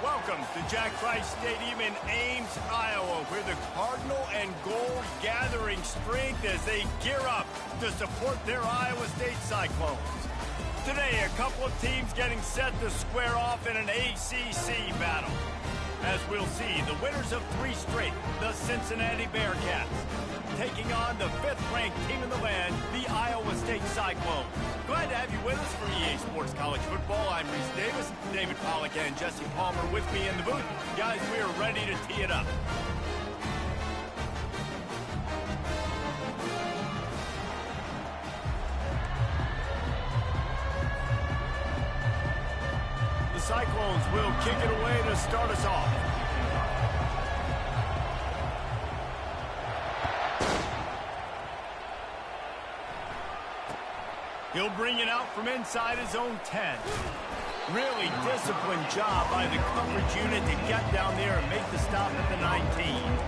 Welcome to Jack Trice Stadium in Ames, Iowa, where the Cardinal and Gold gathering strength as they gear up to support their Iowa State Cyclones. Today, a couple of teams getting set to square off in an ACC battle. As we'll see, the winners of 3 straight, the Cincinnati Bearcats, taking on the 5th-ranked team in the land, the Iowa State Cyclones. Glad to have you with us for EA Sports College Football. I'm Reese Davis, David Pollack and Jesse Palmer with me in the booth. Guys, we are ready to tee it up. The Cyclones will kick it away to start us off. He'll bring it out from inside his own 10. Really disciplined job by the coverage unit to get down there and make the stop at the 19.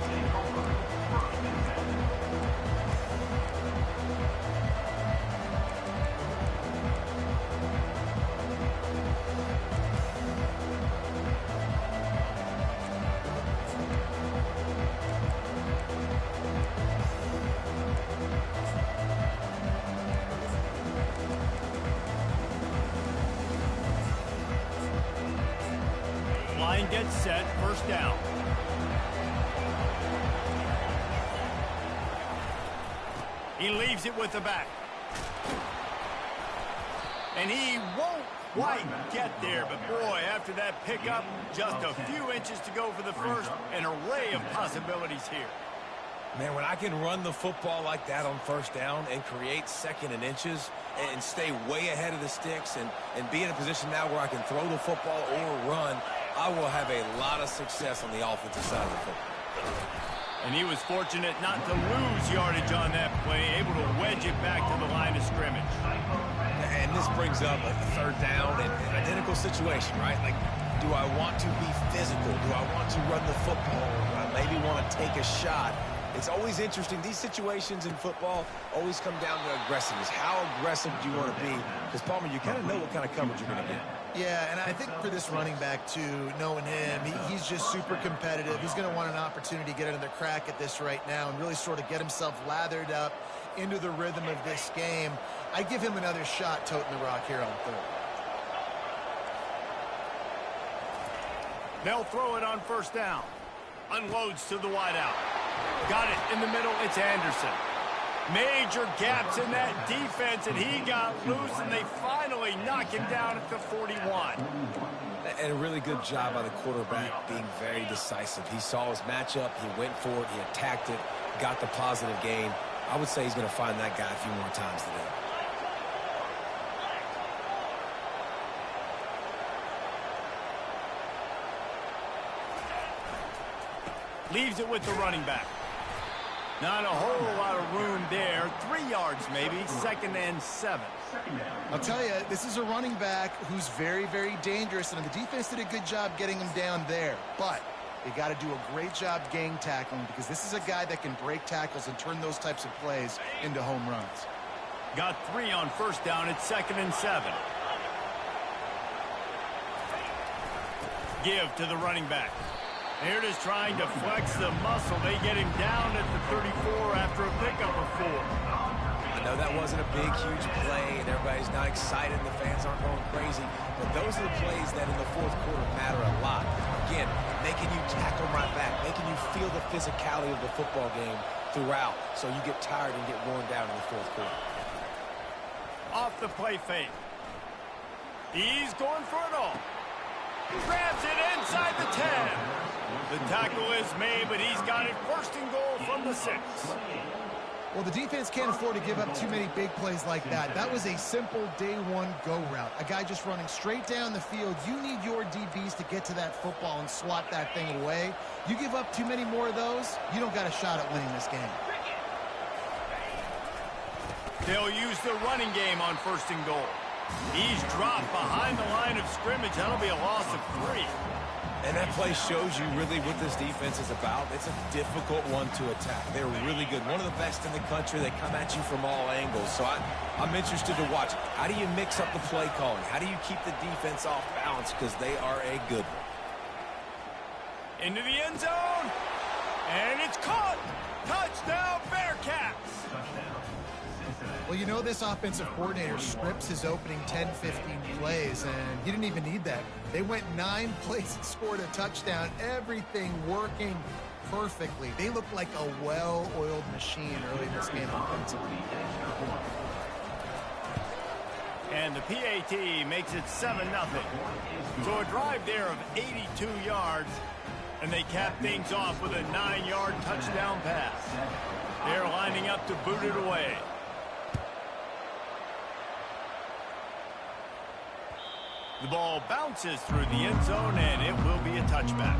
Line gets set, first down. He leaves it with the back. And he won't quite get there, but boy, after that pickup, just a few inches to go for the first. An array of possibilities here. Man, when I can run the football like that on first down and create second and inches and stay way ahead of the sticks and be in a position now where I can throw the football or run, I will have a lot of success on the offensive side of the football. And he was fortunate not to lose yardage on that play, able to wedge it back to the line of scrimmage. And this brings up a third down and an identical situation, right? Like, do I want to be physical? Do I want to run the football? Do I maybe want to take a shot? It's always interesting. These situations in football always come down to aggressiveness. How aggressive do you want to be? Because, Palmer, you kind of know what kind of coverage you're going to get. Yeah, and I think for this running back, too, knowing him, he's just super competitive. He's going to want an opportunity to get another crack at this right now and really sort of get himself lathered up into the rhythm of this game. I give him another shot toting the rock here on third. They'll throw it on first down. Unloads to the wideout. Got it in the middle. It's Anderson. Major gaps in that defense, and he got loose, and they finally knock him down at the 41. And a really good job by the quarterback being very decisive. He saw his matchup. He went for it. He attacked it, got the positive gain. I would say he's going to find that guy a few more times today. Leaves it with the running back. Not a whole lot of room there. 3 yards maybe, 2nd and 7. I'll tell you, this is a running back who's very, very dangerous, and the defense did a good job getting him down there. But you got to do a great job gang tackling because this is a guy that can break tackles and turn those types of plays into home runs. Got 3 on first down. It's 2nd and 7. Give to the running back. Here it is trying to flex the muscle. They get him down at the 34 after a pickup of 4. I know that wasn't a big, huge play, and everybody's not excited, and the fans aren't going crazy, but those are the plays that in the fourth quarter matter a lot. Again, making you tackle right back, making you feel the physicality of the football game throughout, so you get tired and get worn down in the fourth quarter. Off the play fake. He's going for it all. Grabs it inside the 10. The tackle is made, but he's got it first and goal from the 6. Well, the defense can't afford to give up too many big plays like that. That was a simple day one go route. A guy just running straight down the field. You need your DBs to get to that football and swat that thing away. You give up too many more of those, you don't got a shot at winning this game. They'll use the running game on first and goal. He's dropped behind the line of scrimmage. That'll be a loss of 3. And that play shows you really what this defense is about. It's a difficult one to attack. They're really good. One of the best in the country. They come at you from all angles. So I'm interested to watch. How do you mix up the play calling? How do you keep the defense off balance? Because they are a good one. into the end zone, and it's caught. Touchdown, Bearcats. Well, you know this offensive coordinator scripts his opening 10, 15 plays, and he didn't even need that. They went 9 plays and scored a touchdown, everything working perfectly. They looked like a well-oiled machine early in this game offensively. And the PAT makes it 7-0. So a drive there of 82 yards, and they cap things off with a 9-yard touchdown pass. They're lining up to boot it away. The ball bounces through the end zone, and it will be a touchback.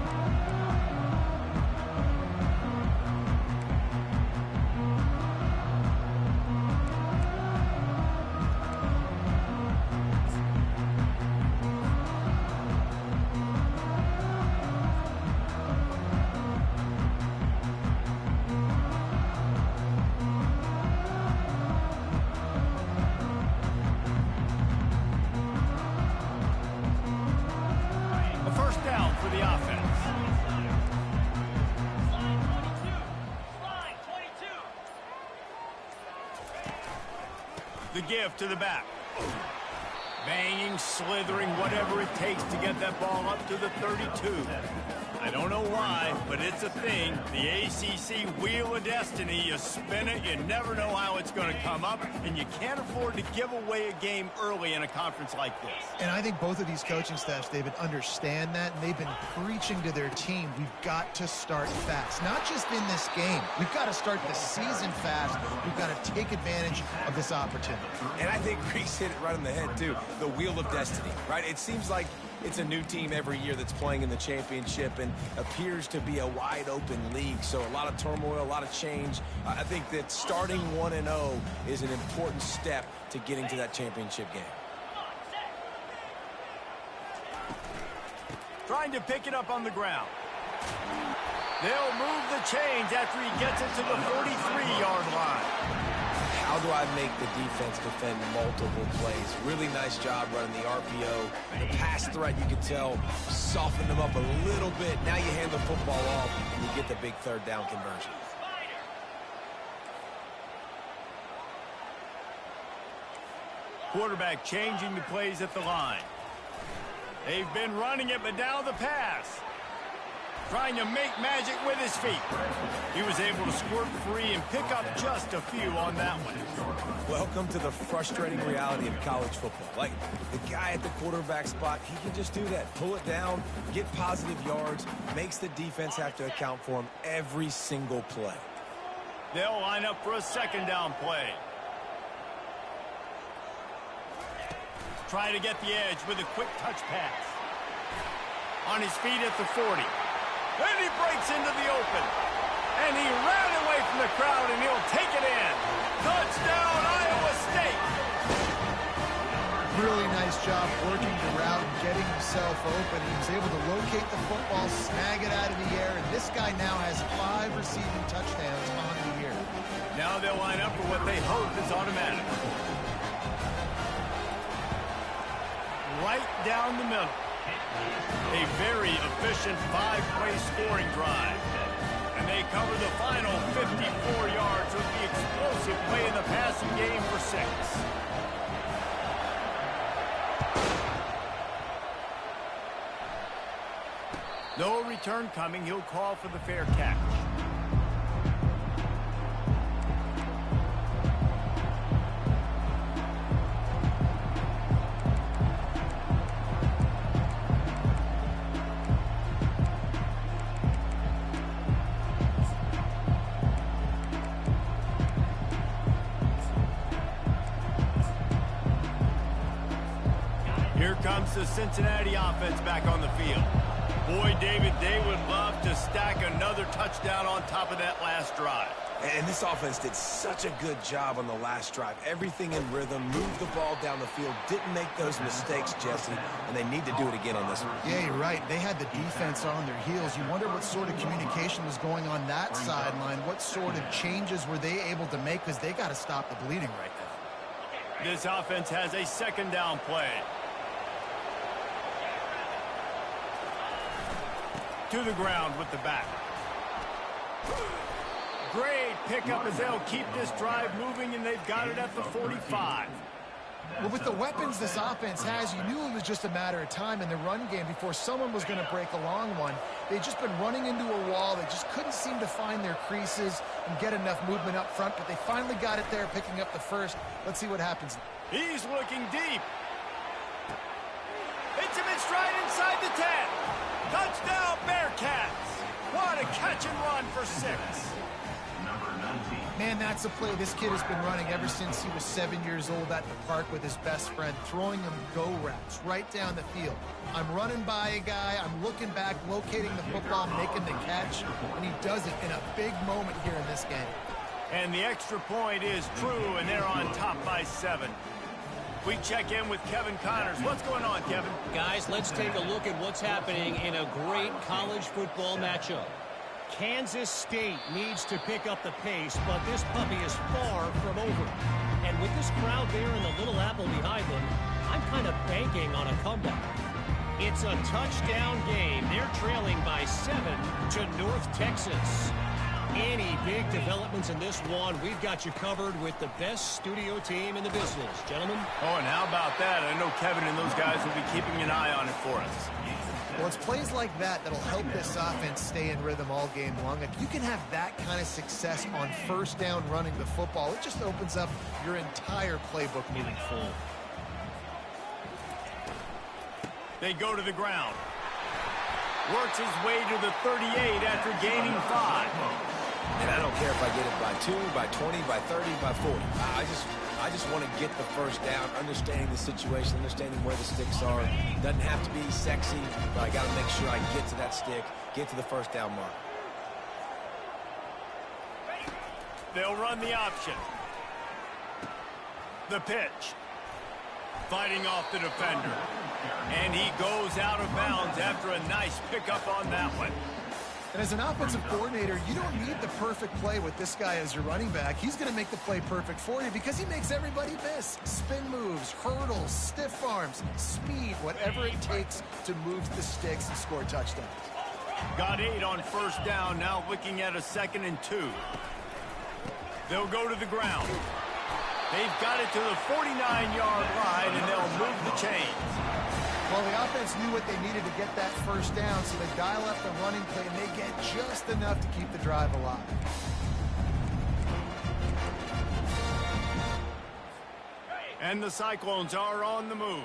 The give to the back. Banging, slithering, whatever it takes to get that ball up to the 32. I don't know why, but it's a thing. The ACC Wheel of Destiny. You spin it, you never know how it's going to come up, and you can't afford to give away a game early in a conference like this. And I think both of these coaching staffs, David, understand that, and they've been preaching to their team, we've got to start fast. Not just in this game. We've got to start the season fast. We've got to take advantage of this opportunity. And I think Reese hit it right on the head, too. The Wheel of Destiny, right? It seems like it's a new team every year that's playing in the championship and appears to be a wide-open league. So a lot of turmoil, a lot of change. I think that starting 1-0 is an important step to getting to that championship game. Trying to pick it up on the ground. They'll move the chains after he gets it to the 43-yard line. How do I make the defense defend multiple plays? Really nice job running the RPO. The pass threat, you can tell, softened them up a little bit. Now you hand the football off, and you get the big third down conversion. Quarterback changing the plays at the line. They've been running it, but now the pass. Trying to make magic with his feet. He was able to squirt free and pick up just a few on that one. Welcome to the frustrating reality of college football. Like, the guy at the quarterback spot, he can just do that. Pull it down, get positive yards, makes the defense have to account for him every single play. They'll line up for a second down play. Trying to get the edge with a quick touch pass. On his feet at the 40. And he breaks into the open. And he ran away from the crowd, and he'll take it in. Touchdown, Iowa State. Really nice job working the route and getting himself open. He was able to locate the football, snag it out of the air, and this guy now has 5 receiving touchdowns on the year. Now they'll line up for what they hope is automatic. Right down the middle. A very efficient 5-play scoring drive. And they cover the final 54 yards with the explosive play in the passing game for 6. No return coming. He'll call for the fair catch. Here comes the Cincinnati offense back on the field. Boy, David, they would love to stack another touchdown on top of that last drive. And this offense did such a good job on the last drive. Everything in rhythm, moved the ball down the field, didn't make those mistakes, Jesse, and they need to do it again on this one. Yeah, you're right. They had the defense on their heels. You wonder what sort of communication was going on that sideline. What sort of changes were they able to make, because they got to stop the bleeding right now. This offense has a second down play. To the ground with the back. Great pickup as they'll keep this drive moving, and they've got it at the 45. Well, with the weapons this offense has, you knew it was just a matter of time in the run game before someone was going to break a long one. They've just been running into a wall. They just couldn't seem to find their creases and get enough movement up front, but they finally got it there, picking up the first. Let's see what happens. He's looking deep. Hits him in stride inside the 10. Touchdown, Bearcats. What a catch and run for 6. Man, that's a play this kid has been running ever since he was 7 years old at the park with his best friend, throwing him go routes right down the field. I'm running by a guy, I'm looking back, locating the football, making the catch, and he does it in a big moment here in this game. And the extra point is true, and they're on top by 7. We check in with Kevin Connors. What's going on, Kevin? Guys, let's take a look at what's happening in a great college football matchup. Kansas State needs to pick up the pace, but this puppy is far from over. And with this crowd there and the Little Apple behind them, I'm kind of banking on a comeback. It's a touchdown game. They're trailing by 7 to North Texas. Any big developments in this one, we've got you covered with the best studio team in the business. Gentlemen? Oh, and how about that? I know Kevin and those guys will be keeping an eye on it for us. Well, it's plays like that that'll help this offense stay in rhythm all game long. If you can have that kind of success on first down running the football, it just opens up your entire playbook moving forward. They go to the ground. Works his way to the 38 after gaining 5. And I don't care if I get it by 2, by 20, by 30, by 40. I just want to get the first down, understanding the situation, understanding where the sticks are. Doesn't have to be sexy, but I got to make sure I get to that stick, get to the first down mark. They'll run the option. The pitch. Fighting off the defender. And he goes out of bounds after a nice pickup on that one. And as an offensive coordinator, you don't need the perfect play with this guy as your running back. He's going to make the play perfect for you because he makes everybody miss. Spin moves, hurdles, stiff arms, speed, whatever it takes to move the sticks and score touchdowns. Got 8 on first down, now looking at a 2nd and 2. They'll go to the ground. They've got it to the 49-yard line, and they'll move the chains. Well, the offense knew what they needed to get that first down, so they dial up the running play, and they get just enough to keep the drive alive. And the Cyclones are on the move.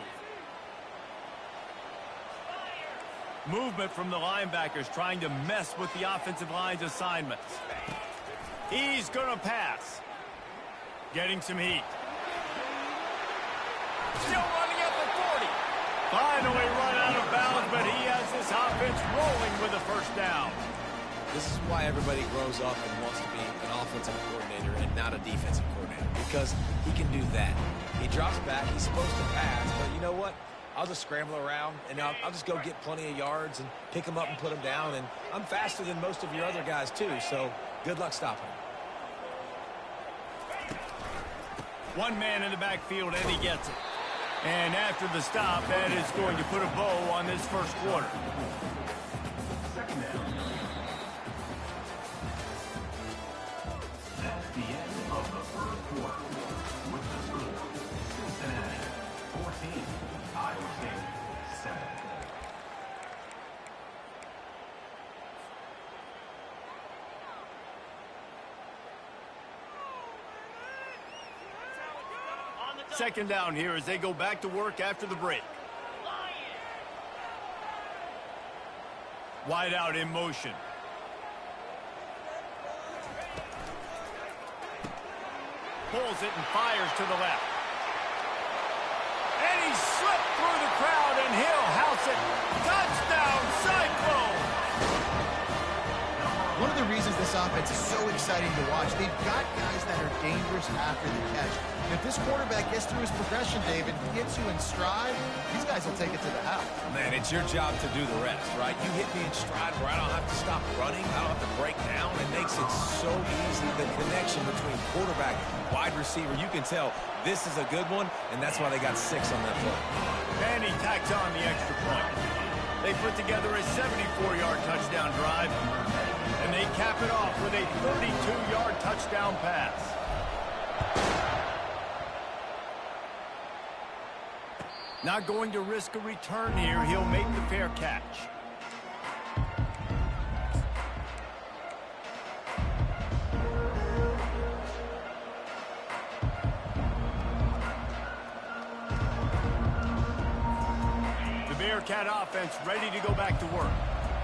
Movement from the linebackers trying to mess with the offensive line's assignments. He's going to pass. Getting some heat. Still running at the 40. Finally run out of bounds, but he has this offense rolling with a first down. This is why everybody grows up and wants to be an offensive coordinator and not a defensive coordinator, because he can do that. He drops back, he's supposed to pass, but you know what? I'll just scramble around, and I'll just go get plenty of yards and pick them up and put them down, and I'm faster than most of your other guys too, so good luck stopping him. One man in the backfield, and he gets it. And after the stop, that is going to put a bow on this first quarter. Second down. That's the end of the first quarter. With the score, Cincinnati 14, Iowa State 7. Second down here as they go back to work after the break. Wide out in motion. Pulls it and fires to the left. And he slipped through the crowd, and he'll house it. Touchdown, Cyclone! One of the reasons this offense is so exciting to watch, they've got guys that are dangerous after the catch. And if this quarterback gets through his progression, David, gets you in stride, these guys will take it to the house. Man, it's your job to do the rest, right? You hit me in stride where I don't have to stop running. I don't have to break down. It makes it so easy. The connection between quarterback, wide receiver, you can tell this is a good one, and that's why they got 6 on that play. And he tacks on the extra point. They put together a 74-yard touchdown drive, and they cap it off with a 32-yard touchdown pass. Not going to risk a return here. He'll make the fair catch. Bearcat offense ready to go back to work.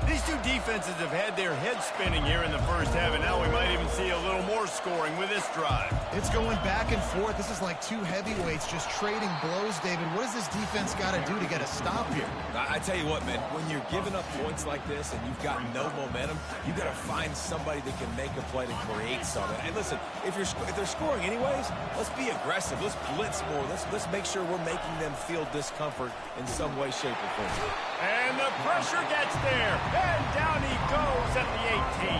These two defenses have had their heads spinning here in the first half, and now we might even see a little more scoring with this drive. It's going back and forth. This is like two heavyweights just trading blows, David. What does this defense got to do to get a stop here? I tell you what, man, when you're giving up points like this and you've got no momentum, you got to find somebody that can make a play to create something. And listen, if they're scoring anyways, let's be aggressive. Let's blitz more. Let's make sure we're making them feel discomfort in some way, shape, or form. And the pressure gets there. And down he goes at the 18.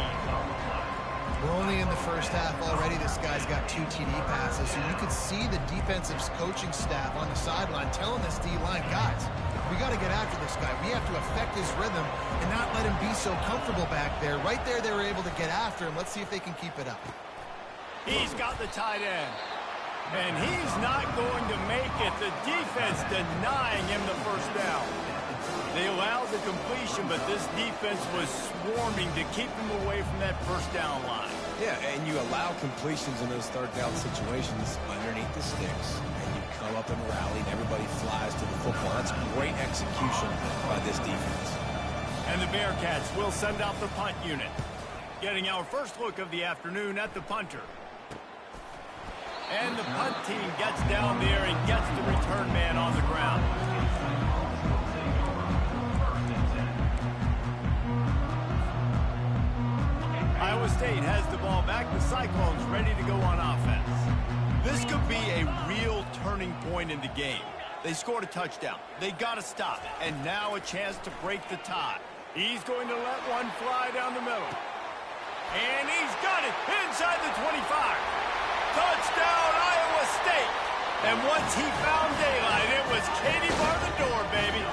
We're only in the first half already. This guy's got 2 TD passes, so you could see the defensive coaching staff on the sideline telling this D-line, guys, we got to get after this guy. We have to affect his rhythm and not let him be so comfortable back there. Right there, they were able to get after him. Let's see if they can keep it up. He's got the tight end. And he's not going to make it. The defense denying him the first down. They allowed the completion, but this defense was swarming to keep him away from that first down line. Yeah, and you allow completions in those third down situations underneath the sticks, and you come up and rally, and everybody flies to the football. That's great execution by this defense. And the Bearcats will send out the punt unit. Getting our first look of the afternoon at the punter. And the punt team gets down there and gets the return man on the ground. Iowa State has the ball back. The Cyclones ready to go on offense. This could be a real turning point in the game. They scored a touchdown. They got to stop. And now a chance to break the tie. He's going to let one fly down the middle. And he's got it inside the 25. Touchdown, Iowa State. And once he found daylight, it was Katie bar the door, baby.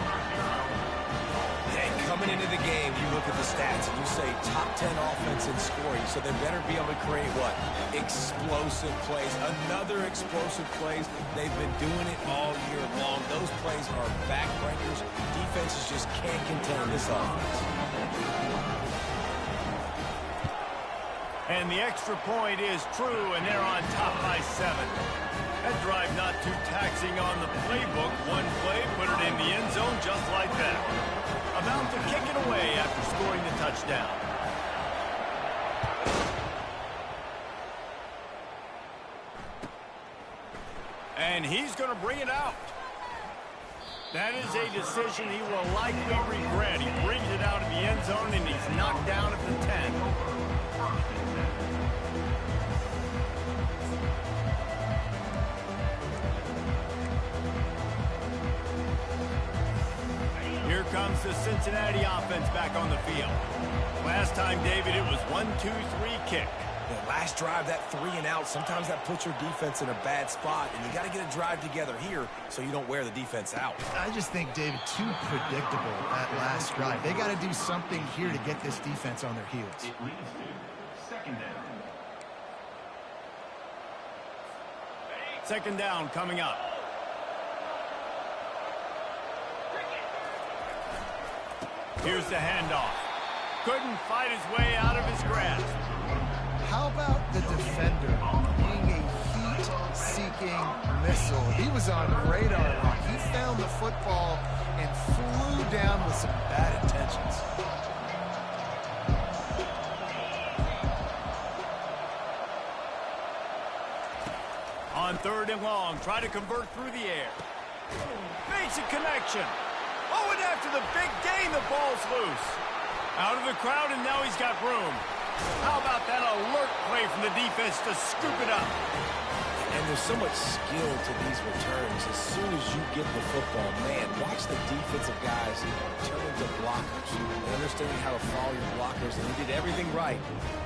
And coming into the game, you look at the stats and you say top 10 offense in scoring, so they better be able to create what? Explosive plays. Another explosive plays. They've been doing it all year long. Those plays are backbreakers. Defenses just can't contain this offense. And the extra point is true, and they're on top by 7. That drive not too taxing on the playbook. One play, put it in the end zone just like that. About to kick it away after scoring the touchdown. And he's going to bring it out. That is a decision he will likely regret. He brings it out of the end zone, and he's knocked down at the 10. Here comes the Cincinnati offense back on the field. Last time, David, it was 1-2-3 kick. Yeah, last drive, that 3 and out, sometimes that puts your defense in a bad spot, and you got to get a drive together here so you don't wear the defense out. I just think, David, too predictable that last drive. They got to do something here to get this defense on their heels. It leads to second down. Second down coming up. Here's the handoff. Couldn't fight his way out of his grasp. How about the defender being a heat-seeking missile? He was on radar. He found the football and flew down with some bad intentions. On 3rd and long, try to convert through the air. Makes a connection. Oh, and after the big gain, the ball's loose. Out of the crowd, and now he's got room. How about that alert play from the defense to scoop it up? And there's so much skill to these returns. As soon as you get the football, man, watch the defensive guys turn into blockers. And understanding how to follow your blockers, and he did everything right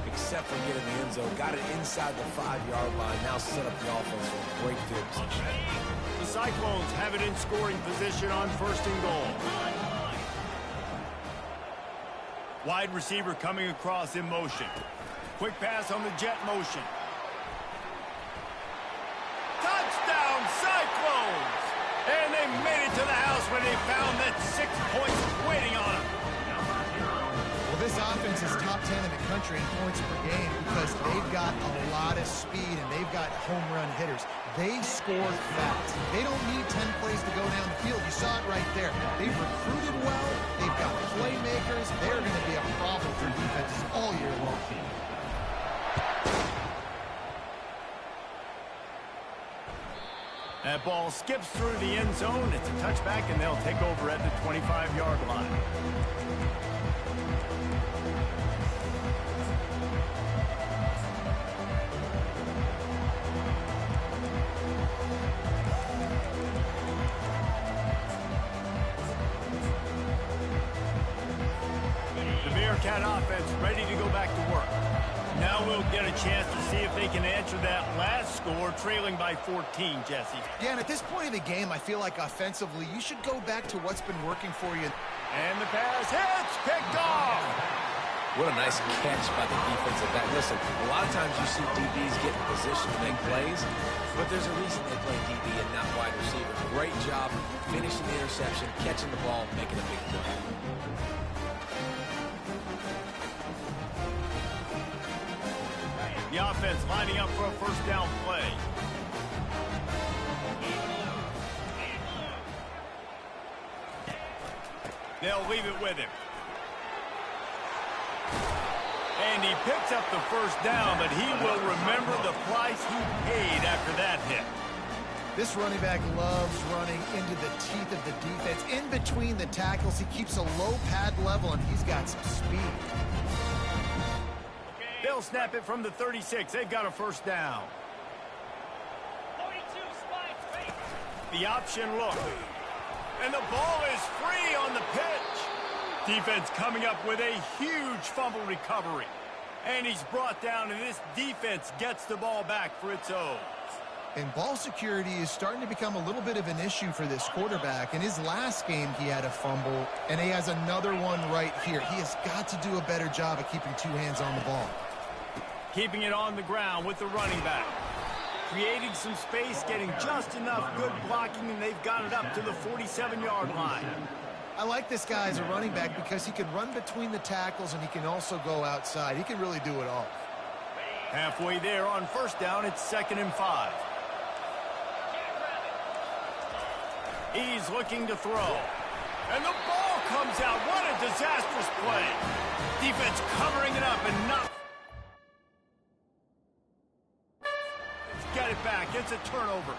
except for getting the end zone. Got it inside the 5-yard line. Now set up the offense for a great field position. The Cyclones have it in scoring position on 1st and goal. Wide receiver coming across in motion. Quick pass on the jet motion. Touchdown, Cyclones! And they made it to the house when they found that 6 points waiting on them. Well, this offense is top 10 in the country in points per game because they've got a lot of speed and they've got home run hitters. They score fast. They don't need 10 plays to go down the field. You saw it right there. They've recruited well. They've got playmakers. They're going to be a problem for defenses all year long. That ball skips through the end zone. It's a touchback, and they'll take over at the 25-yard line. Bearcat offense ready to go back to work. Now we'll get a chance to see if they can answer that last score, trailing by 14, Jesse. Yeah, and at this point in the game, I feel like offensively, you should go back to what's been working for you. And the pass hits, picked off. What a nice catch by the defensive back. Listen, a lot of times you see DBs get in position to make plays, but there's a reason they play DB and not wide receiver. Great job finishing the interception, catching the ball, making a big play. The offense lining up for a first down play. They'll leave it with him. And he picks up the first down, but he will remember the price he paid after that hit. This running back loves running into the teeth of the defense. In between the tackles, he keeps a low pad level, and he's got some speed. They'll snap it from the 36. They've got a first down. 42 spikes, the option look. And the ball is free on the pitch. Defense coming up with a huge fumble recovery. And he's brought down, and this defense gets the ball back for its own. And ball security is starting to become a little bit of an issue for this quarterback. In his last game, he had a fumble, and he has another one right here. He has got to do a better job of keeping two hands on the ball. Keeping it on the ground with the running back. Creating some space, getting just enough good blocking, and they've got it up to the 47-yard line. I like this guy as a running back because he can run between the tackles and he can also go outside. He can really do it all. Halfway there on first down, it's 2nd and 5. He's looking to throw. And the ball comes out. What a disastrous play. Defense covering it up and not... Get it back. It's a turnover.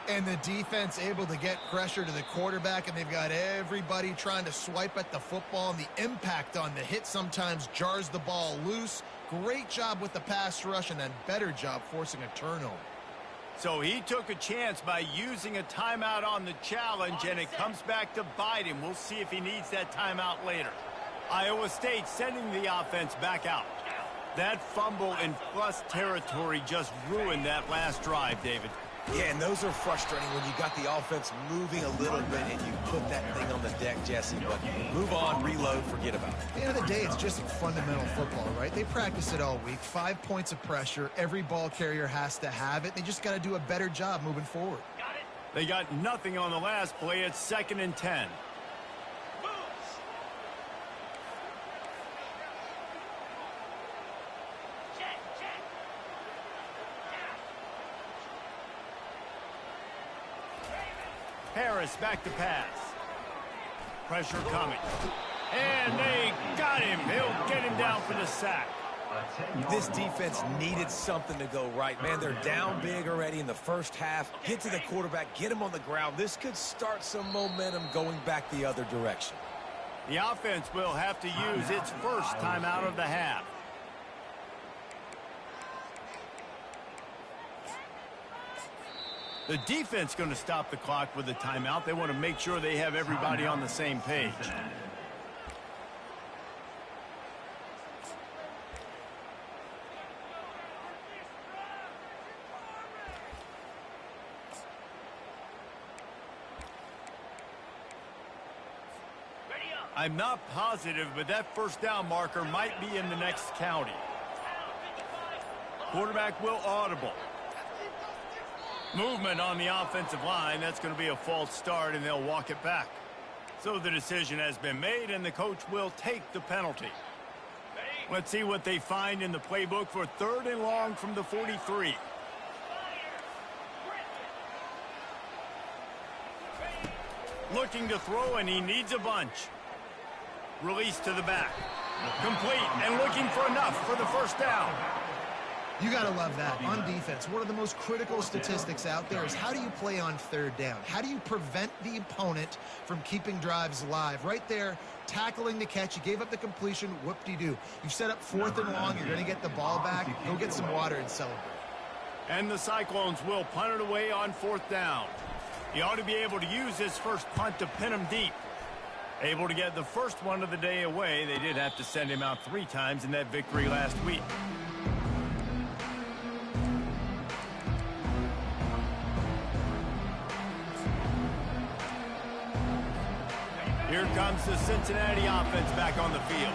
And the defense able to get pressure to the quarterback, and they've got everybody trying to swipe at the football, and the impact on the hit sometimes jars the ball loose. Great job with the pass rush, and then better job forcing a turnover. So he took a chance by using a timeout on the challenge, and it comes back to bite him. We'll see if he needs that timeout later. Iowa State sending the offense back out. That fumble in plus territory just ruined that last drive, David. Yeah, and those are frustrating when you got the offense moving a little bit and you put that thing on the deck, Jesse. But move on, reload, forget about it. At the end of the day, it's just fundamental football, right? They practice it all week. 5 points of pressure. Every ball carrier has to have it. They just got to do a better job moving forward. They got nothing on the last play. It's 2nd and 10. Harris back to pass. Pressure coming. And they got him. He'll get him down for the sack. This defense needed something to go right. Man, they're down big already in the first half. Get to the quarterback, get him on the ground. This could start some momentum going back the other direction. The offense will have to use its first timeout of the half. The defense going to stop the clock with a timeout. They want to make sure they have everybody on the same page. I'm not positive, but that first down marker might be in the next county. Quarterback will audible. Movement on the offensive line. That's going to be a false start, and they'll walk it back. So the decision has been made, and the coach will take the penalty. Let's see what they find in the playbook for 3rd and long from the 43. Looking to throw, and he needs a bunch. Release to the back. Complete, and looking for enough for the first down. You got to love that. On defense, one of the most critical statistics out there is how do you play on 3rd down? How do you prevent the opponent from keeping drives alive? Right there, tackling the catch. You gave up the completion. Whoop-de-doo. You've set up 4th and long. You're going to get the ball back. Go get some water and celebrate. And the Cyclones will punt it away on 4th down. He ought to be able to use his first punt to pin him deep. Able to get the first one of the day away. They did have to send him out 3 times in that victory last week. Here comes the Cincinnati offense back on the field.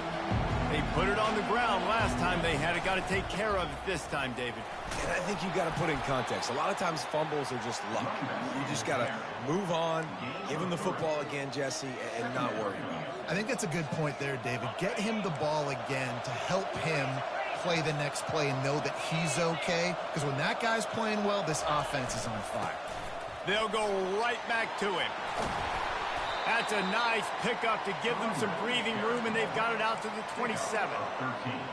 They put it on the ground last time they had it. Got to take care of it this time, David. And I think you've got to put in context. A lot of times fumbles are just luck. You just got to move on, give him the football again, Jesse, and not worry about it. I think that's a good point there, David. Get him the ball again to help him play the next play and know that he's okay. Because when that guy's playing well, this offense is on fire. They'll go right back to him. That's a nice pickup to give them some breathing room, and they've got it out to the 27.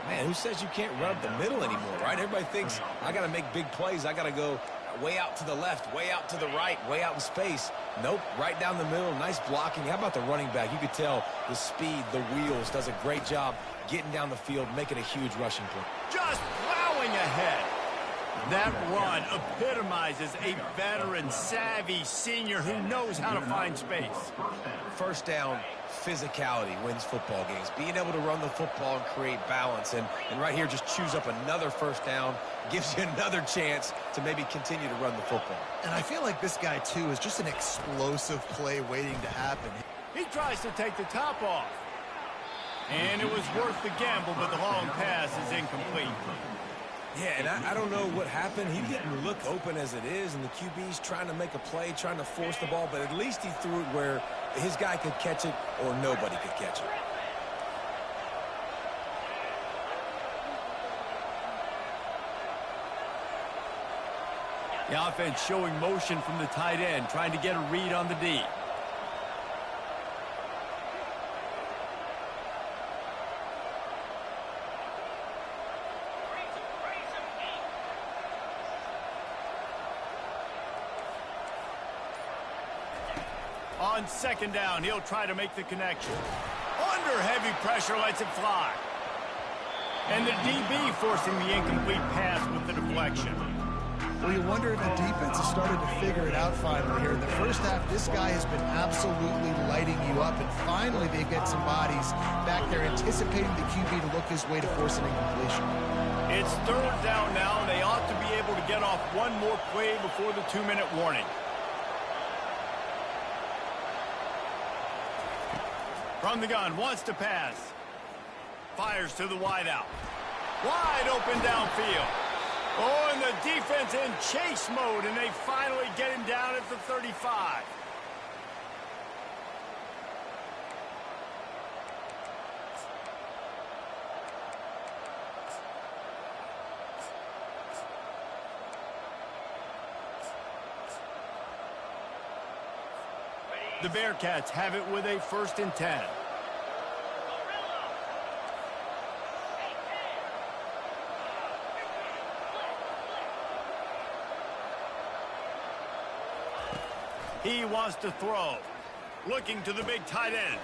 Man, who says you can't run up the middle anymore, right? Everybody thinks, I got to make big plays. I got to go way out to the left, way out to the right, way out in space. Nope, right down the middle. Nice blocking. How about the running back? You could tell the speed, the wheels, does a great job getting down the field, making a huge rushing play. Just plowing ahead. That run epitomizes a veteran, savvy senior who knows how to find space. First down, physicality wins football games. Being able to run the football and create balance. And right here, just choose up another first down, gives you another chance to maybe continue to run the football. And I feel like this guy, too, is just an explosive play waiting to happen. He tries to take the top off. And it was worth the gamble, but the long pass is incomplete. Yeah, and I don't know what happened. He didn't look open as it is, and the QB's trying to make a play, trying to force the ball, but at least he threw it where his guy could catch it or nobody could catch it. The offense showing motion from the tight end, trying to get a read on the D. On 2nd down, he'll try to make the connection. Under heavy pressure, lets it fly. And the DB forcing the incomplete pass with the deflection. Well, you wonder if the defense has started to figure it out finally here. In the first half, this guy has been absolutely lighting you up, and finally they get some bodies back there anticipating the QB to look his way to force an incompletion. It's 3rd down now, and they ought to be able to get off one more play before the 2-minute warning. From the gun, wants to pass. Fires to the wideout. Wide open downfield. Oh, and the defense in chase mode, and they finally get him down at the 35. The Bearcats have it with a 1st and 10. He wants to throw. Looking to the big tight end.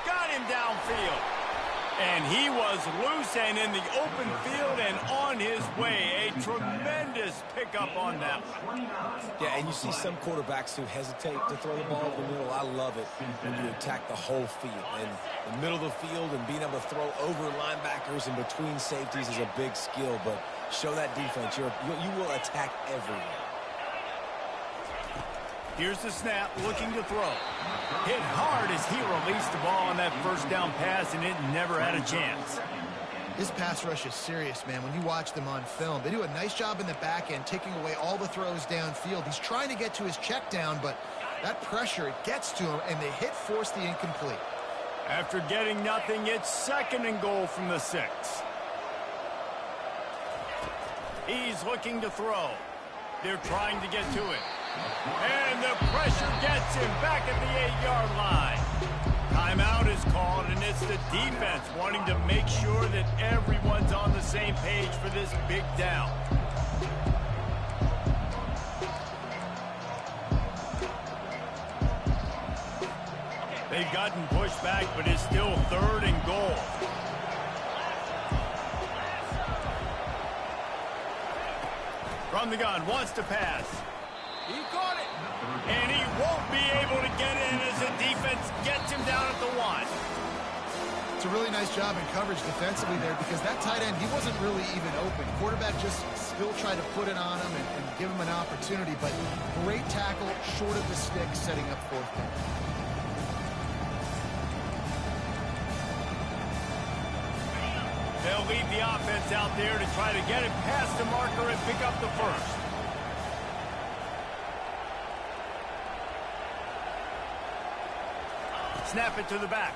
Got him downfield. And he was loose and in the open field and on his way. A tremendous pickup on that one. Yeah, and you see some quarterbacks who hesitate to throw the ball over the middle. I love it when you attack the whole field. And the middle of the field and being able to throw over linebackers and between safeties is a big skill. But show that defense. You will attack everywhere. Here's the snap, looking to throw. Hit hard as he released the ball on that first down pass, and it never had a chance. This pass rush is serious, man. When you watch them on film, they do a nice job in the back end, taking away all the throws downfield. He's trying to get to his check down, but that pressure, it gets to him, and the hit forced the incomplete. After getting nothing, it's 2nd and goal from the 6. He's looking to throw. They're trying to get to it. And the pressure gets him back at the 8-yard line. Timeout is called, and it's the defense wanting to make sure that everyone's on the same page for this big down. They've gotten pushed back, but it's still 3rd and goal. From the gun, wants to pass. He caught it. And he won't be able to get in as the defense gets him down at the 1. It's a really nice job in coverage defensively there because that tight end, he wasn't really even open. Quarterback just still tried to put it on him and give him an opportunity, but great tackle, short of the stick, setting up 4th down. They'll lead the offense out there to try to get it past the marker and pick up the 1st. Snap it to the back.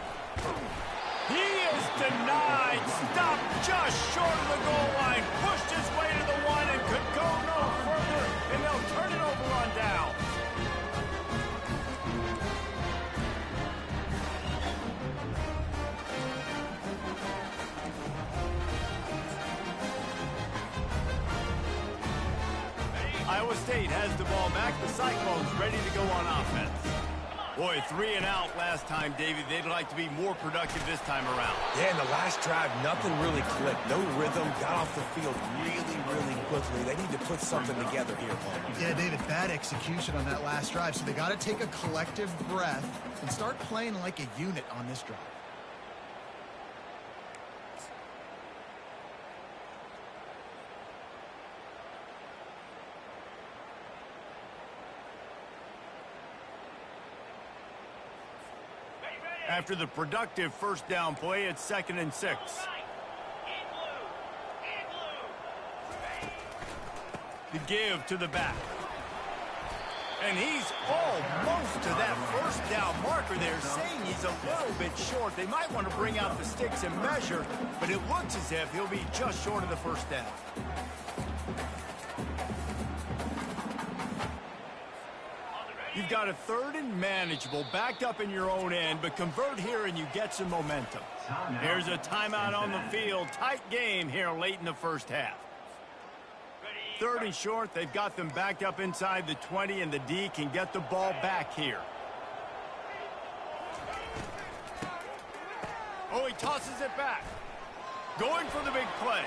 He is denied. Stopped just short of the goal line. Pushed his way to the 1 and could go no further. And they'll turn it over on down. Iowa State has the ball back. The Cyclones ready to go on offense. Boy, 3 and out last time, David. They'd like to be more productive this time around. Yeah, in the last drive, nothing really clicked. No rhythm, got off the field really quickly. They need to put something together here, Palmer. Yeah, David, bad execution on that last drive. So they got to take a collective breath and start playing like a unit on this drive. After the productive first down play, it's 2nd and 6. The give to the back. And he's almost to that first down marker there, saying he's a little bit short. They might want to bring out the sticks and measure, but it looks as if he'll be just short of the first down. You've got a 3rd and manageable, backed up in your own end, but convert here and you get some momentum. There's a timeout on the field. Tight game here late in the first half. 3rd and short, they've got them backed up inside the 20, and the D can get the ball back here. Oh, he tosses it back. Going for the big play.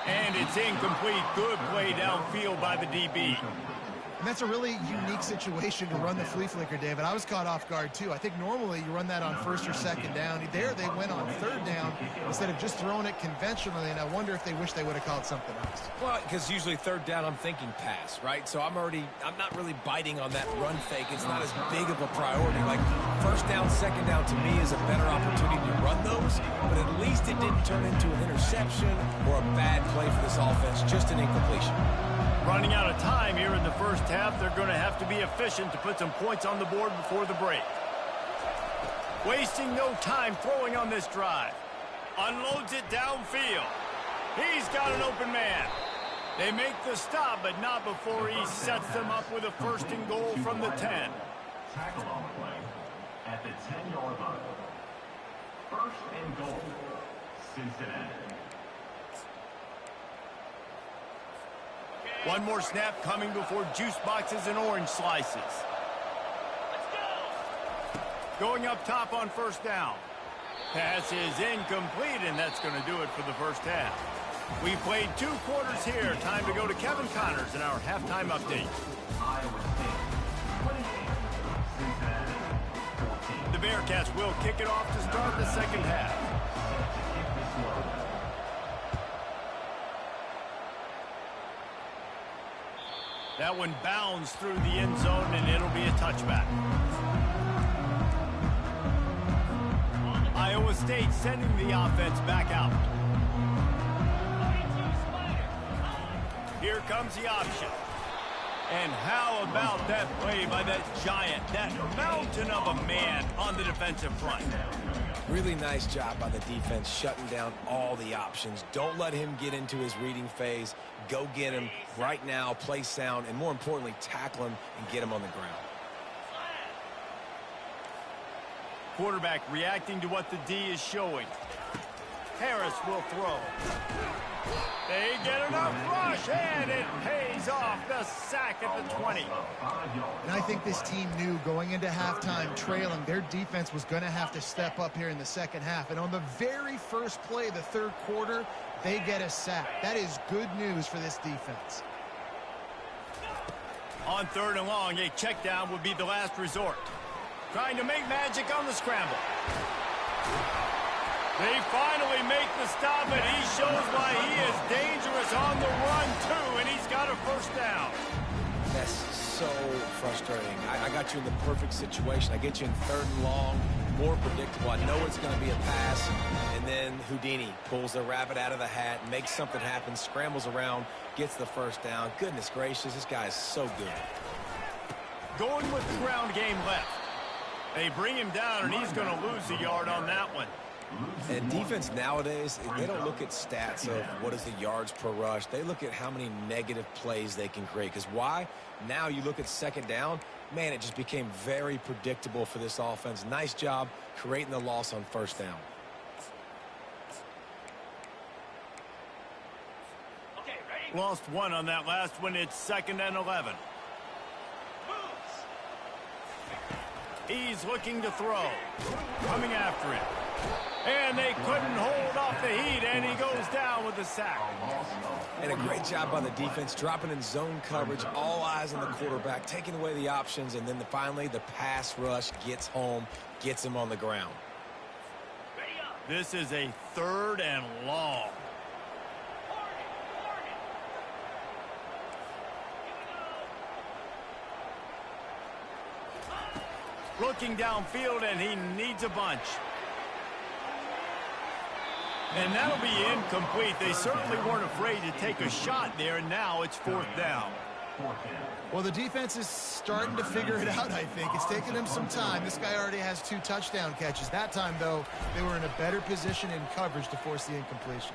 And it's incomplete. Good play downfield by the DB. And that's a really unique situation to run the flea flicker, David. I was caught off guard, too. I think normally you run that on 1st or 2nd down. There they went on 3rd down instead of just throwing it conventionally, and I wonder if they wish they would have called something else. Well, because usually 3rd down, I'm thinking pass, right? So I'm not really biting on that run fake. It's not as big of a priority. Like 1st down, 2nd down to me is a better opportunity to run those, but at least it didn't turn into an interception or a bad play for this offense, just an incompletion. Running out of time here in the first half. They're going to have to be efficient to put some points on the board before the break. Wasting no time throwing on this drive. Unloads it downfield. He's got an open man. They make the stop, but not before he sets them up with a 1st and goal from the 10. Tackle on the play at the 10-yard line. 1st and goal, Cincinnati. One more snap coming before juice boxes and orange slices. Going up top on 1st down. Pass is incomplete, and that's going to do it for the first half. We played 2 quarters here. Time to go to Kevin Connors in our halftime update. Iowa State, 28. Cincinnati, 14. The Bearcats will kick it off to start the second half. That one bounds through the end zone, and it'll be a touchback. Iowa State sending the offense back out. Here comes the option. And how about that play by that giant, that mountain of a man on the defensive front? Really nice job by the defense shutting down all the options. Don't let him get into his reading phase. Go get him right now, play sound, and more importantly, tackle him and get him on the ground. Quarterback reacting to what the D is showing. Harris will throw. They get enough rush, and it pays off. The sack at the 20. And I think this team knew going into halftime trailing, their defense was going to have to step up here in the second half. And on the very first play of the third quarter, they get a sack. That is good news for this defense. On 3rd and long, a check down would be the last resort. Trying to make magic on the scramble. They finally make the stop, and he shows why he is dangerous on the run, too, and he's got a first down. That's so frustrating. I got you in the perfect situation. I get you in 3rd and long, more predictable. I know it's going to be a pass, and then Houdini pulls the rabbit out of the hat, makes something happen, scrambles around, gets the first down. Goodness gracious, this guy is so good. Going with the ground game left. They bring him down, and he's going to lose a yard on that one. And defense nowadays, they don't look at stats of what is the yards per rush. They look at how many negative plays they can create. Because why? Now you look at 2nd down, man, it just became very predictable for this offense. Nice job creating the loss on 1st down. Lost one on that last one. It's 2nd and 11. He's looking to throw. Coming after it. And they couldn't hold off the heat, and he goes down with the sack. And a great job by the defense, dropping in zone coverage, all eyes on the quarterback, taking away the options, and then finally the pass rush gets home, gets him on the ground. This is a 3rd and long. Looking downfield, and he needs a bunch. And that'll be incomplete. They certainly weren't afraid to take a shot there, and now it's 4th down. Well, the defense is starting to figure it out, I think. It's taken them some time. This guy already has 2 touchdown catches. That time, though, they were in a better position in coverage to force the incompletion.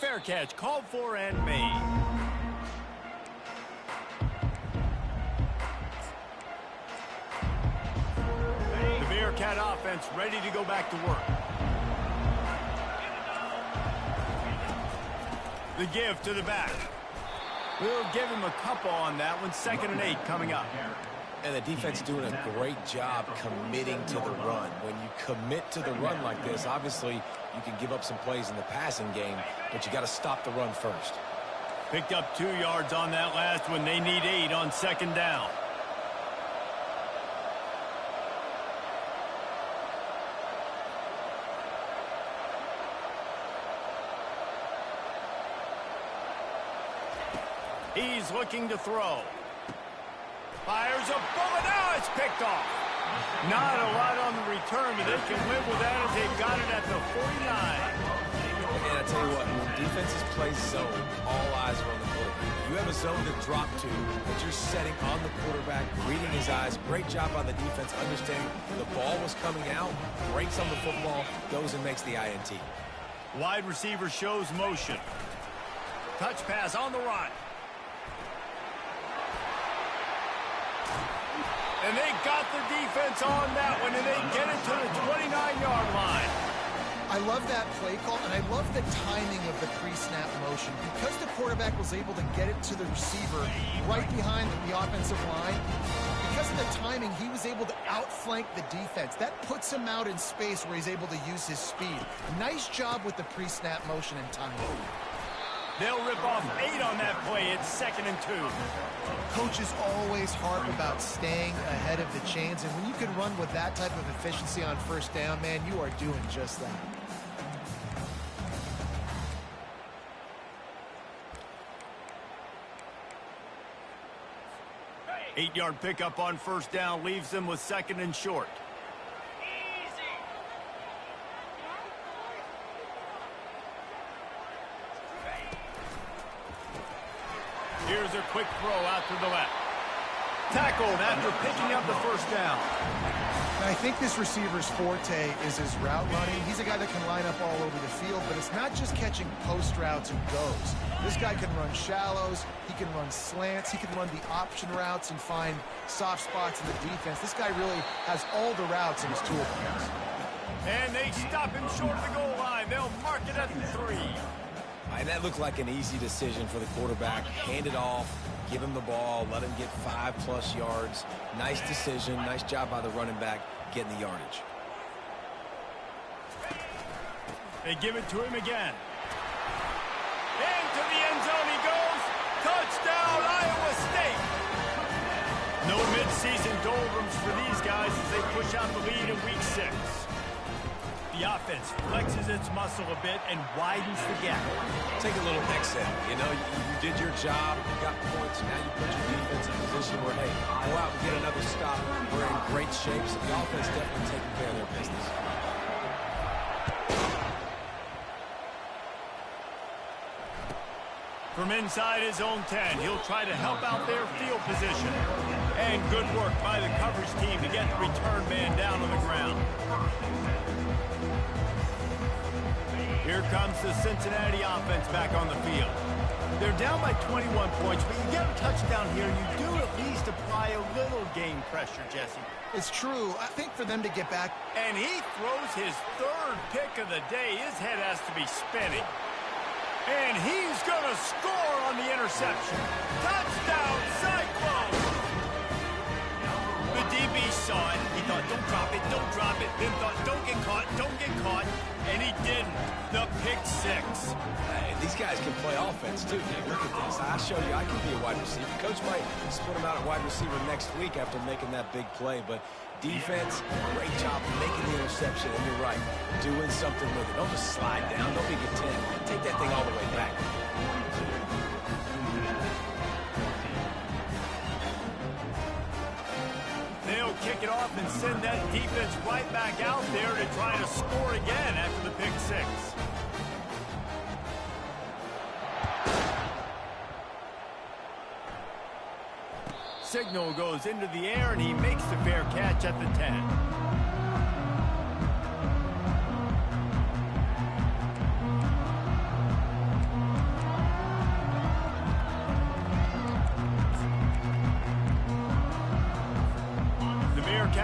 Fair catch, called for and made. The Bearcat offense ready to go back to work. The give to the back. We'll give him a couple on that one. 2nd and 8 coming up. And the defense doing a great job committing to the run. When you commit to the run like this, obviously you can give up some plays in the passing game, but you got to stop the run first. Picked up 2 yards on that last one. They need 8 on 2nd down. He's looking to throw. Fires a bullet. Now it's picked off. Not a lot on the return, but they can live with that as they've got it at the 49. And I tell you what, when defenses play zone, all eyes are on the quarterback. You have a zone to drop to, but you're setting on the quarterback, reading his eyes. Great job by the defense, understanding the ball was coming out, breaks on the football, goes and makes the INT. Wide receiver shows motion. Touch pass on the run. And they got the defense on that one, and they get it to the 29-yard line. I love that play call, and I love the timing of the pre-snap motion. Because the quarterback was able to get it to the receiver right behind the offensive line, because of the timing, he was able to outflank the defense. That puts him out in space where he's able to use his speed. Nice job with the pre-snap motion and timing. They'll rip off 8 on that play. It's 2nd and 2. Coaches always harp about staying ahead of the chains, and when you can run with that type of efficiency on 1st down, man, you are doing just that. 8-yard pickup on first down leaves them with 2nd and short. Here's a quick throw out to the left. Tackled after picking up the first down. I think this receiver's forte is his route running. He's a guy that can line up all over the field, but it's not just catching post routes and goes. This guy can run shallows, he can run slants, he can run the option routes and find soft spots in the defense. This guy really has all the routes in his toolbox. And they stop him short of the goal line. They'll mark it at the 3. And that looked like an easy decision for the quarterback. Hand it off, give him the ball, let him get 5+ yards. Nice decision. Nice job by the running back getting the yardage. They give it to him again. Into the end zone he goes. Touchdown, Iowa State. No midseason doldrums for these guys as they push out the lead in week 6. The offense flexes its muscle a bit and widens the gap. Take a little exhale. You know, you did your job. You got points. Now you put your defense in a position where, hey, go out and get another stop. We're in great shape. So the offense definitely taking care of their business. From inside his own 10, he'll try to help out their field position. And good work by the coverage team to get the return man down on the ground. Here comes the Cincinnati offense back on the field. They're down by 21 points, but you get a touchdown here, and you do at least apply a little game pressure, Jesse. It's true. I think for them to get back. And he throws his 3rd pick of the day. His head has to be spinning. And he's going to score on the interception. Touchdown, Cyclones! The DB saw it. He thought, don't drop it, don't drop it. Then thought, don't get caught, don't get caught. And he didn't. The pick 6. And these guys can play offense, too, Nick. Look at this. I show you I can be a wide receiver. Coach might split him out at wide receiver next week after making that big play. But defense, great job making the interception. And you're right, doing something with it. Don't just slide down. Don't be content. Take that thing all the way back. They'll kick it off and send that defense right back out there to try to score again after the pick 6. Signal goes into the air, and he makes the fair catch at the 10.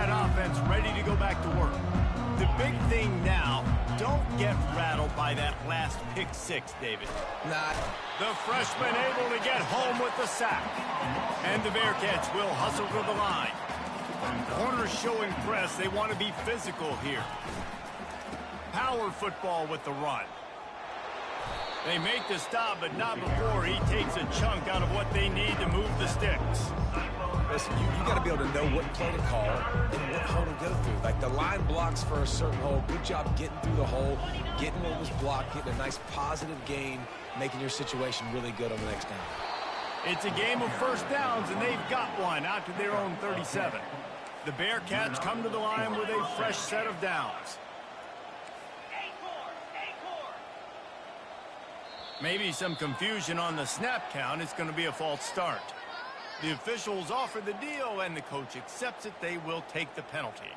Offense ready to go back to work. The big thing now, don't get rattled by that last pick 6, David. Not. The freshman able to get home with the sack. And the Bearcats will hustle to the line. Corners showing press. They want to be physical here. Power football with the run. They make the stop, but not before he takes a chunk out of what they need to move the sticks. Listen, you got to be able to know what play to call and what hole to go through. Like the line blocks for a certain hole. Good job getting through the hole, getting what was blocked, getting a nice positive gain, making your situation really good on the next down. It's a game of first downs, and they've got one out to their own 37. The Bearcats come to the line with a fresh set of downs. Maybe some confusion on the snap count. It's going to be a false start. The officials offer the deal, and the coach accepts it. They will take the penalty.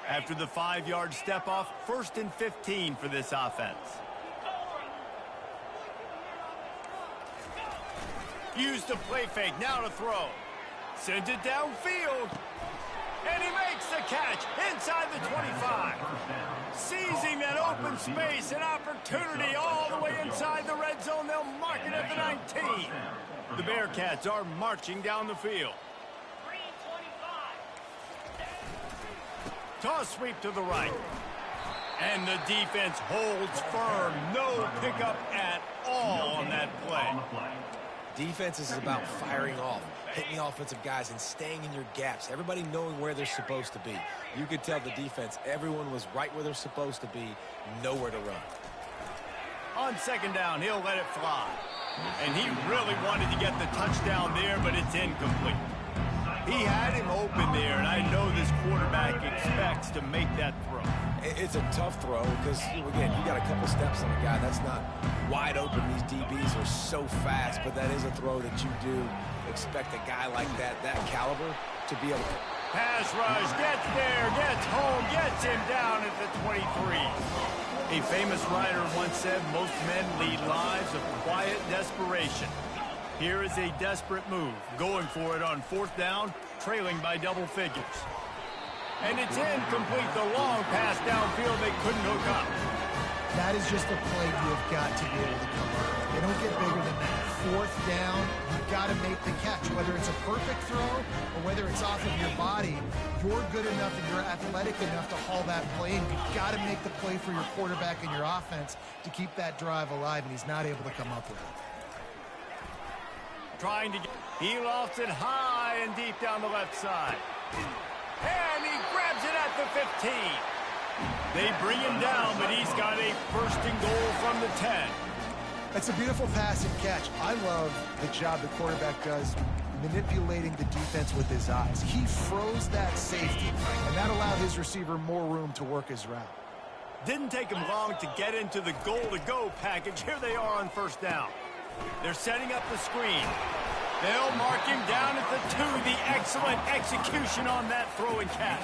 After the 5-yard step off, 1st and 15 for this offense. Use the play fake, now to throw. Sends it downfield. And he makes the catch inside the 25. Seizing that open space, an opportunity all the way inside the red zone. They'll mark it at the 19. The Bearcats are marching down the field. Toss sweep to the right. And the defense holds firm. No pickup at all on that play. Defense is about firing off, hitting the offensive guys, and staying in your gaps. Everybody knowing where they're supposed to be. You could tell the defense, everyone was right where they're supposed to be, nowhere to run. On second down, he'll let it fly. And he really wanted to get the touchdown there, but it's incomplete. He had him open there, and I know this quarterback expects to make that throw. It's a tough throw because, again, you got a couple steps on a guy. That's not wide open. These DBs are so fast, but that is a throw that you do expect a guy like that caliber to be able to. Pass rush, gets there, gets home, gets him down at the 23. A famous writer once said, most men lead lives of quiet desperation. Here is a desperate move, going for it on fourth down, trailing by double figures. And it's incomplete, the long pass downfield, they couldn't hook up. That is just a play you've got to be able to come up with. They don't get bigger than that. Fourth down, you've got to make the catch. Whether it's a perfect throw or whether it's off of your body, you're good enough and you're athletic enough to haul that play, and you've got to make the play for your quarterback and your offense to keep that drive alive, and he's not able to come up with it. Trying to get, he lofts it high and deep down the left side. And he grabs it at the 15. They bring him down, but he's got a first and goal from the 10. That's a beautiful pass and catch. I love the job the quarterback does manipulating the defense with his eyes. He froze that safety, and that allowed his receiver more room to work his route. Didn't take him long to get into the goal-to-go package. Here they are on first down. They're setting up the screen. They'll mark him down at the 2. The excellent execution on that throw and catch.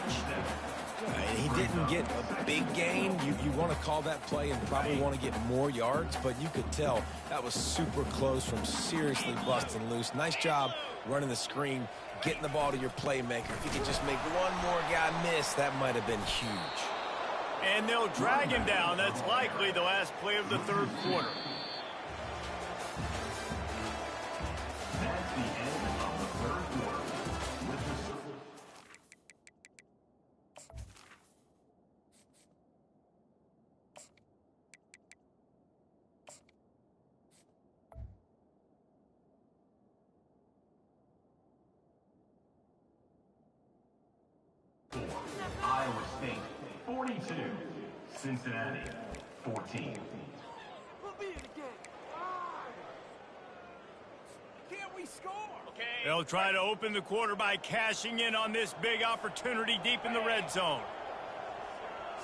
He didn't get a big gain. You want to call that play and probably want to get more yards, but you could tell that was super close from seriously busting loose. Nice job running the screen, getting the ball to your playmaker. If you could just make one more guy miss, that might have been huge. And they'll drag him down. That's likely the last play of the third quarter. That's the end of the third quarter. With the Iowa State 42, Cincinnati 14. They'll try to open the quarter by cashing in on this big opportunity deep in the red zone.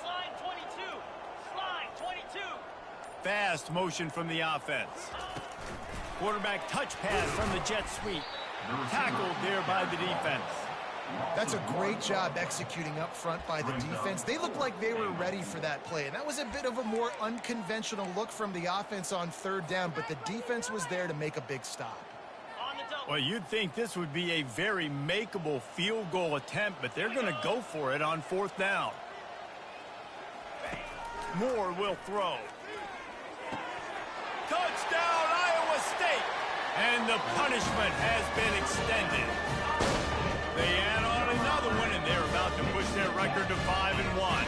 Slide 22. Slide 22. Fast motion from the offense. Quarterback touch pass from the jet sweep. Tackled there by the defense. That's a great job executing up front by the defense. They looked like they were ready for that play, and that was a bit of a more unconventional look from the offense on third down, but the defense was there to make a big stop. Well, you'd think this would be a very makeable field goal attempt, but they're going to go for it on fourth down. Moore will throw. Touchdown, Iowa State! And the punishment has been extended. They add on another one, and they're about to push their record to 5-1.